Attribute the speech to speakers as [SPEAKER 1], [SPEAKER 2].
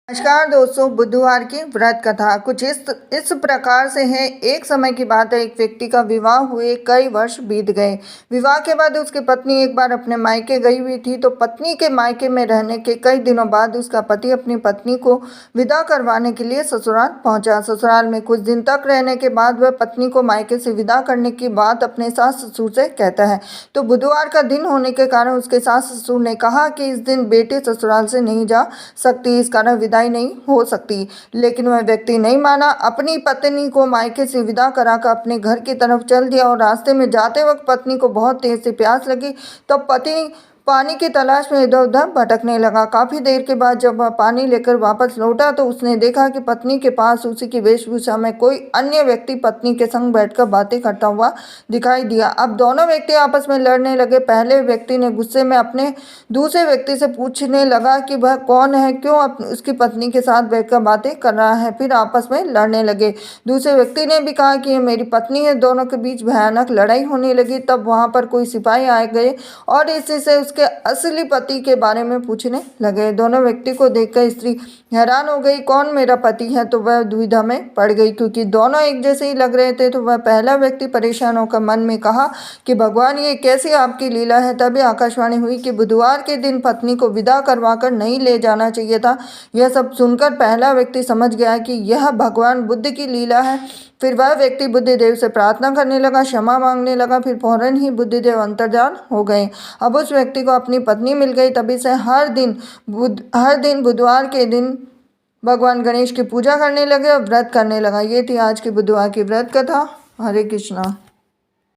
[SPEAKER 1] नमस्कार दोस्तों, बुधवार की व्रत कथा कुछ इस प्रकार से है। एक समय की बात है, एक व्यक्ति का विवाह हुए कई वर्ष बीत गए। विवाह के बाद उसकी पत्नी एक बार अपने मायके गई हुई थी, तो पत्नी के मायके में रहने के कई दिनों बाद उसका पति अपनी पत्नी को विदा करवाने के लिए ससुराल पहुंचा। ससुराल में कुछ दिन तक रहने के बाद वह पत्नी को मायके से विदा करने की बात अपने सास ससुर से कहता है। तो बुधवार का दिन होने के कारण उसके सास ससुर ने कहा कि इस दिन बेटी ससुराल से नहीं जा सकती, इस कारण विदाई नहीं हो सकती। लेकिन वह व्यक्ति नहीं माना, अपनी पत्नी को मायके से विदा कराकर अपने घर की तरफ चल दिया और रास्ते में जाते वक्त पत्नी को बहुत तेज से प्यास लगी। तब पति पानी की तलाश में इधर उधर भटकने लगा। काफी देर के बाद जब वह पानी लेकर वापस लौटा तो उसने देखा कि पत्नी के पास उसी की वेशभूषा में कोई अन्य व्यक्ति पत्नी के संग बैठकर बातें करता हुआ दिखाई दिया। अब दोनों व्यक्ति आपस में लड़ने लगे। पहले व्यक्ति ने गुस्से में अपने दूसरे व्यक्ति से पूछने लगा कि वह कौन है, क्यों उसकी पत्नी के साथ बैठकर बातें कर रहा है। फिर आपस में लड़ने लगे। दूसरे व्यक्ति ने भी कहा कि ये मेरी पत्नी है। दोनों के बीच भयानक लड़ाई होने लगी। तब वहां पर कोई सिपाही आ गए और इसी से उसके असली पति के बारे में पूछने लगे। दोनों व्यक्ति को देखकर स्त्री हैरान हो गई, कौन मेरा पति है? तो वह दुविधा में पड़ गई, क्योंकि दोनों एक जैसे ही लग रहे थे। तो वह पहला व्यक्ति परेशान होकर मन में कहा कि भगवान, ये कैसी आपकी लीला है। तभी आकाशवाणी हुई कि बुधवार के दिन पत्नी को विदा करवाकर नहीं ले जाना चाहिए था। यह सब सुनकर पहला व्यक्ति समझ गया कि यह भगवान बुद्ध की लीला है। फिर वह व्यक्ति बुद्धिदेव से प्रार्थना करने लगा, क्षमा मांगने लगा। फिर फौरन ही बुद्धिदेव अंतर्धान हो गए। अब उस व्यक्ति को अपनी पत्नी मिल गई। तभी से हर दिन बुधवार के दिन भगवान गणेश की पूजा करने लगे और व्रत करने लगा। ये थी आज की बुधवार की व्रत कथा। हरे कृष्णा।